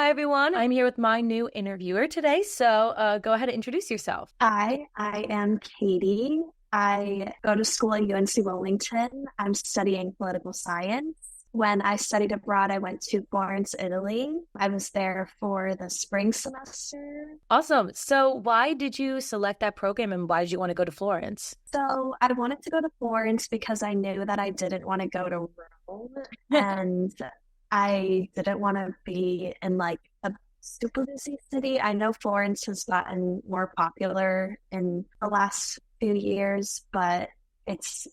Hi, everyone. I'm here with my new interviewer today. So go ahead and introduce yourself. Hi, I am Katie. I go to school at UNC Wilmington. I'm studying political science. When I studied abroad, I went to Florence, Italy. I was there for the spring semester. Awesome. So why did you select that program and why did you want to go to Florence? So I wanted to go to Florence because I knew that I didn't want to go to Rome and I didn't want to be in like a super busy city. I know Florence has gotten more popular in the last few years, but it's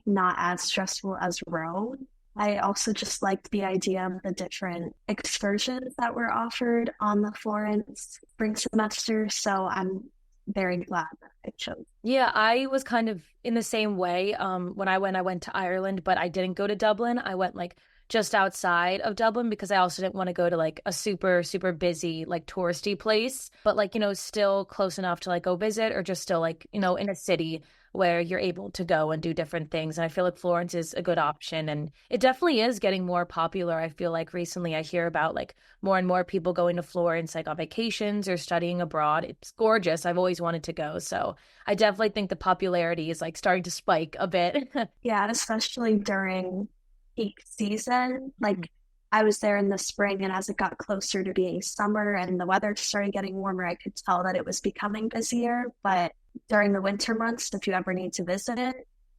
not as stressful as Rome. I also just liked the idea of the different excursions that were offered on the Florence spring semester. So I'm very glad that I chose. Yeah, I was kind of in the same way. When I went to Ireland, but I didn't go to Dublin. I went like just outside of Dublin because I also didn't want to go to like a super, super busy, like touristy place, but like, still close enough to like go visit or just still like, in a city where you're able to go and do different things. And I feel like Florence is a good option. And it definitely is getting more popular. I feel like recently I hear about like more and more people going to Florence, like on vacations or studying abroad. It's gorgeous. I've always wanted to go. So I definitely think the popularity is like starting to spike a bit. Yeah, and especially during peak season. Like I was there in the spring, and as it got closer to being summer and the weather started getting warmer, I could tell that it was becoming busier. But during the winter months, if you ever need to visit it,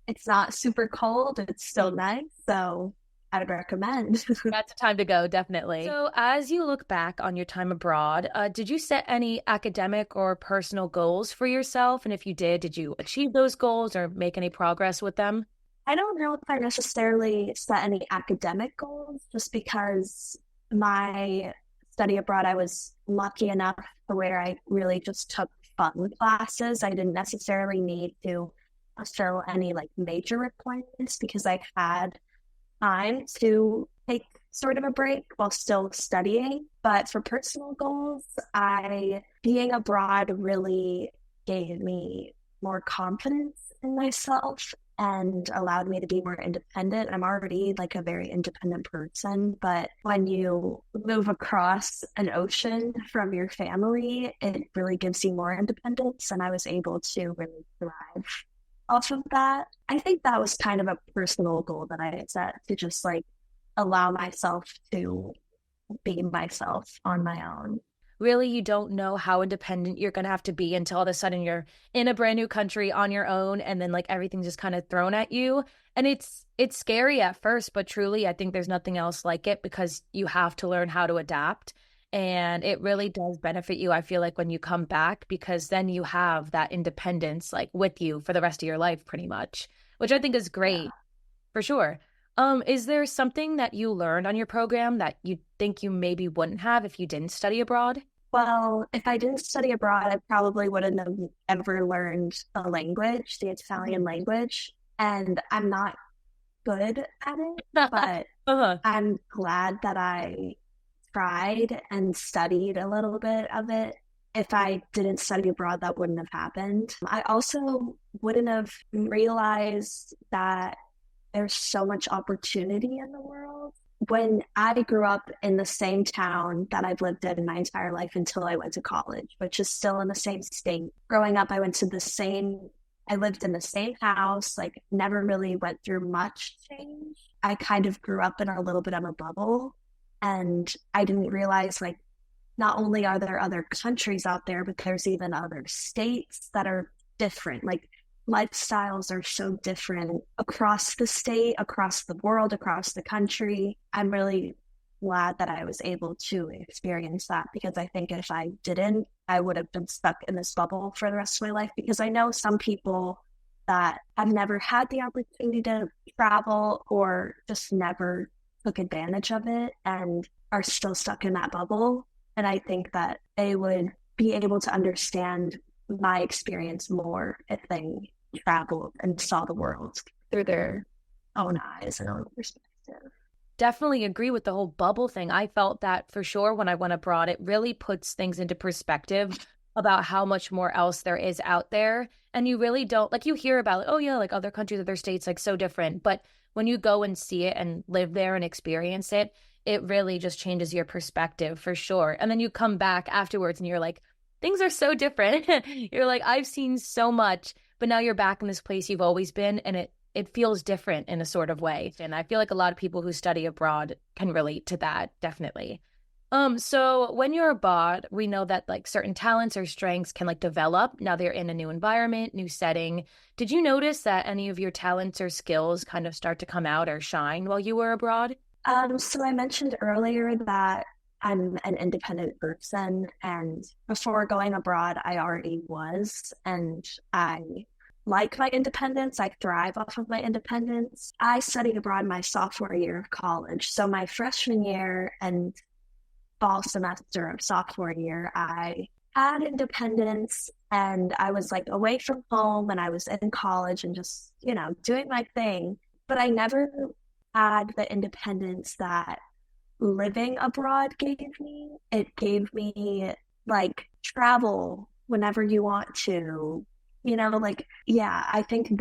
it's not super cold. It's still nice. So I'd recommend. That's a time to go, definitely. So, as you look back on your time abroad, did you set any academic or personal goals for yourself? And if you did you achieve those goals or make any progress with them? I don't know if I necessarily set any academic goals just because my study abroad, I was lucky enough to where I really just took fun classes. I didn't necessarily need to fulfill any like major requirements because I had time to take sort of a break while still studying. But for personal goals, being abroad really gave me more confidence in myself and allowed me to be more independent. I'm already like a very independent person, but when you move across an ocean from your family, it really gives you more independence. And I was able to really thrive off of that. I think that was kind of a personal goal that I had set to just like allow myself to be myself on my own. Really, you don't know how independent you're going to have to be until all of a sudden you're in a brand new country on your own and then like everything's just kind of thrown at you. And it's scary at first, but truly I think there's nothing else like it because you have to learn how to adapt. And it really does benefit you, I feel like, when you come back, because then you have that independence like with you for the rest of your life pretty much, which I think is Yeah. great for sure. Is there something that you learned on your program that you think you maybe wouldn't have if you didn't study abroad? Well, if I didn't study abroad, I probably wouldn't have ever learned the language, the Italian language. And I'm not good at it, but Uh-huh. I'm glad that I tried and studied a little bit of it. If I didn't study abroad, that wouldn't have happened. I also wouldn't have realized that there's so much opportunity in the world. When I grew up in the same town that I've lived in my entire life until I went to college, which is still in the same state. Growing up, I lived in the same house, like never really went through much change. I kind of grew up in a little bit of a bubble. And I didn't realize like not only are there other countries out there, but there's even other states that are different. Like lifestyles are so different across the state, across the world, across the country. I'm really glad that I was able to experience that because I think if I didn't, I would have been stuck in this bubble for the rest of my life because I know some people that have never had the opportunity to travel or just never took advantage of it and are still stuck in that bubble. And I think that they would be able to understand my experience more if they traveled and saw the world through their own eyes and own perspective. Definitely agree with the whole bubble thing. I felt that for sure when I went abroad. It really puts things into perspective about how much more else there is out there. And you really don't, like, you hear about, like, oh yeah, like other countries, other states, like so different. But when you go and see it and live there and experience it, it really just changes your perspective for sure. And then you come back afterwards and you're like, things are so different. You're like, I've seen so much, but now you're back in this place you've always been, and it feels different in a sort of way. And I feel like a lot of people who study abroad can relate to that, definitely. So when you're abroad, we know that like certain talents or strengths can like develop. Now they're in a new environment, new setting. Did you notice that any of your talents or skills kind of start to come out or shine while you were abroad? So I mentioned earlier that I'm an independent person, and before going abroad, I already was, and I like my independence. I thrive off of my independence. I studied abroad my sophomore year of college. So my freshman year and fall semester of sophomore year, I had independence and I was like away from home and I was in college and just, doing my thing. But I never had the independence that living abroad gave me. It gave me like travel whenever you want to, yeah, I think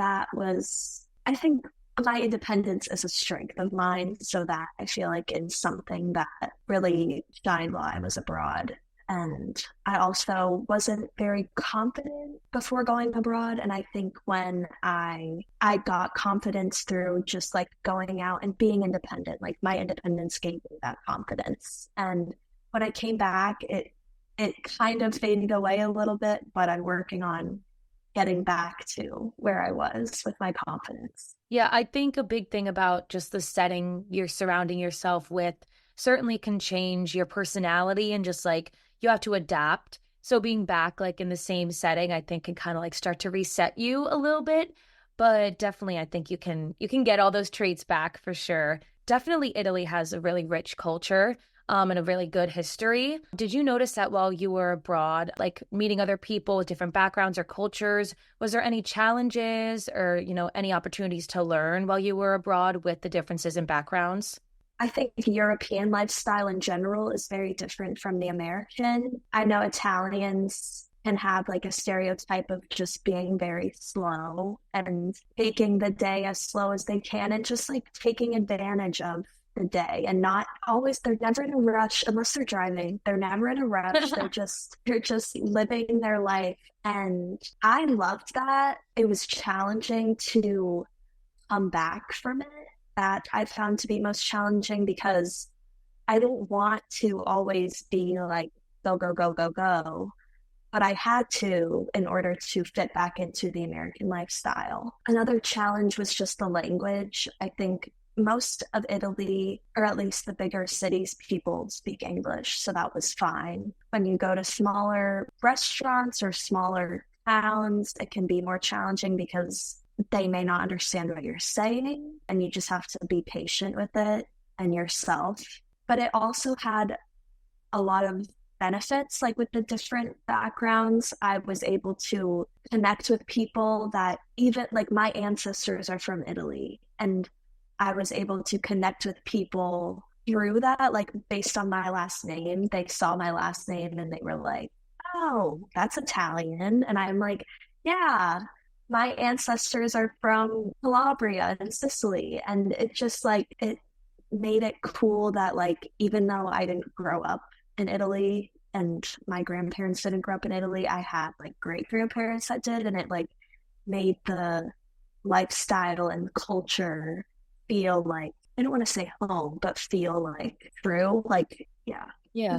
my independence is a strength of mine. So that I feel like is something that really shined while I was abroad. And I also wasn't very confident before going abroad. And I think when I got confidence through just like going out and being independent, like my independence gave me that confidence. And when I came back, it kind of faded away a little bit, but I'm working on getting back to where I was with my confidence. Yeah, I think a big thing about just the setting you're surrounding yourself with certainly can change your personality, and just like you have to adapt. So being back like in the same setting, I think can kind of like start to reset you a little bit. But definitely I think you can get all those traits back for sure. Definitely Italy has a really rich culture. And a really good history. Did you notice that while you were abroad, like meeting other people with different backgrounds or cultures, was there any challenges or, any opportunities to learn while you were abroad with the differences in backgrounds? I think European lifestyle in general is very different from the American. I know Italians can have like a stereotype of just being very slow and taking the day as slow as they can and just like taking advantage of the day and not always, they're never in a rush unless they're driving. They're never in a rush. They're just living their life. And I loved that. It was challenging to come back from it. That I found to be most challenging because I didn't want to always be like, go, go, go, go, go. But I had to in order to fit back into the American lifestyle. Another challenge was just the language. I think most of Italy, or at least the bigger cities, people speak English, so that was fine. When you go to smaller restaurants or smaller towns, it can be more challenging because they may not understand what you're saying, and you just have to be patient with it and yourself. But it also had a lot of benefits, like with the different backgrounds. I was able to connect with people that even like my ancestors are from Italy, and I was able to connect with people through that, like based on my last name. They saw my last name and they were like, oh, that's Italian. And I'm like, yeah, my ancestors are from Calabria and Sicily. And it just like, it made it cool that like, even though I didn't grow up in Italy and my grandparents didn't grow up in Italy, I had like great grandparents that did. And it like made the lifestyle and culture feel like, I don't want to say home, but feel like true. Like, yeah. Yeah.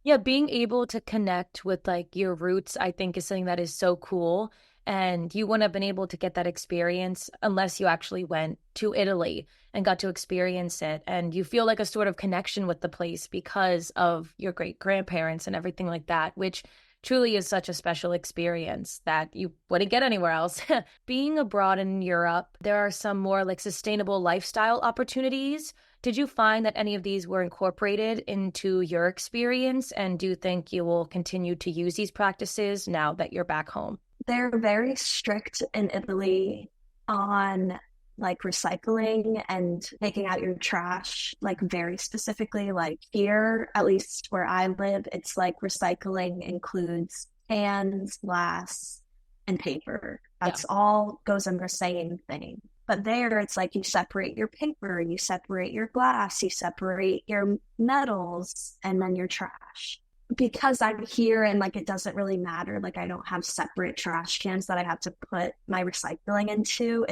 Yeah, being able to connect with like your roots, I think is something that is so cool. And you wouldn't have been able to get that experience unless you actually went to Italy and got to experience it. And you feel like a sort of connection with the place because of your great grandparents and everything like that, which truly is such a special experience that you wouldn't get anywhere else. Being abroad in Europe, there are some more like sustainable lifestyle opportunities. Did you find that any of these were incorporated into your experience? And do you think you will continue to use these practices now that you're back home? They're very strict in Italy on like recycling and taking out your trash, like very specifically. Like here, at least where I live, it's like recycling includes cans, glass, and paper. That's all goes in the same thing. But there, it's like you separate your paper, you separate your glass, you separate your metals, and then your trash. Because I'm here and like it doesn't really matter, like I don't have separate trash cans that I have to put my recycling into.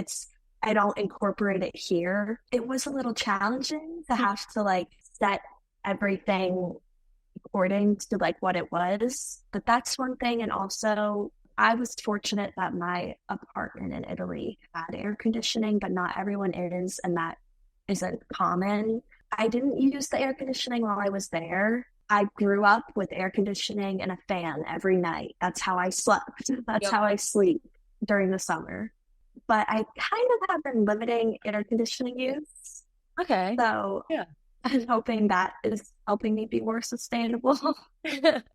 I don't incorporate it here. It was a little challenging to have to like set everything according to like what it was. But that's one thing. And also I was fortunate that my apartment in Italy had air conditioning, but not everyone is, and that isn't common. I didn't use the air conditioning while I was there. I grew up with air conditioning and a fan every night. That's how I slept. That's how I sleep during the summer. But I kind of have been limiting air conditioning use. Okay. So yeah. I'm hoping that is helping me be more sustainable.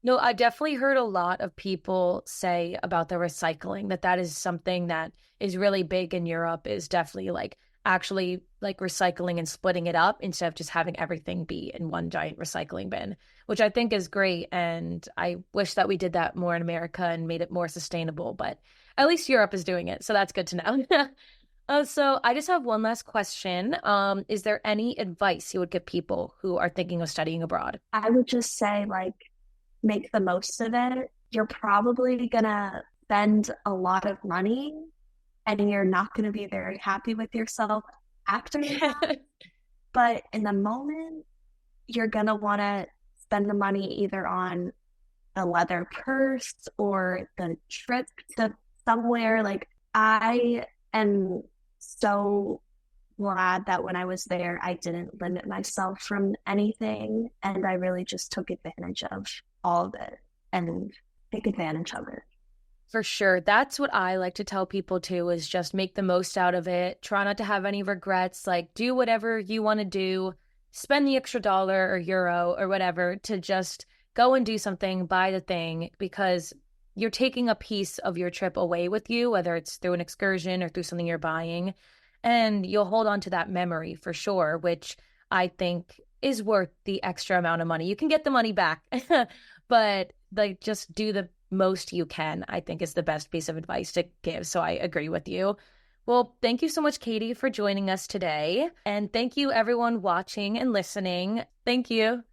No, I definitely heard a lot of people say about the recycling, that is something that is really big in Europe, is definitely like actually like recycling and splitting it up instead of just having everything be in one giant recycling bin, which I think is great. And I wish that we did that more in America and made it more sustainable, but at least Europe is doing it. So that's good to know. So I just have one last question. Is there any advice you would give people who are thinking of studying abroad? I would just say, like, make the most of it. You're probably gonna spend a lot of money and you're not gonna be very happy with yourself after that. But in the moment, you're gonna wanna spend the money either on the leather purse or the trip to somewhere. Like, I am so glad that when I was there, I didn't limit myself from anything. And I really just took advantage of all of it and take advantage of it. For sure. That's what I like to tell people too, is just make the most out of it. Try not to have any regrets. Like, do whatever you want to do. Spend the extra dollar or euro or whatever to just go and do something, buy the thing, because you're taking a piece of your trip away with you, whether it's through an excursion or through something you're buying. And you'll hold on to that memory for sure, which I think is worth the extra amount of money. You can get the money back, but like just do the most you can, I think is the best piece of advice to give. So I agree with you. Well, thank you so much, Katie, for joining us today. And thank you, everyone watching and listening. Thank you.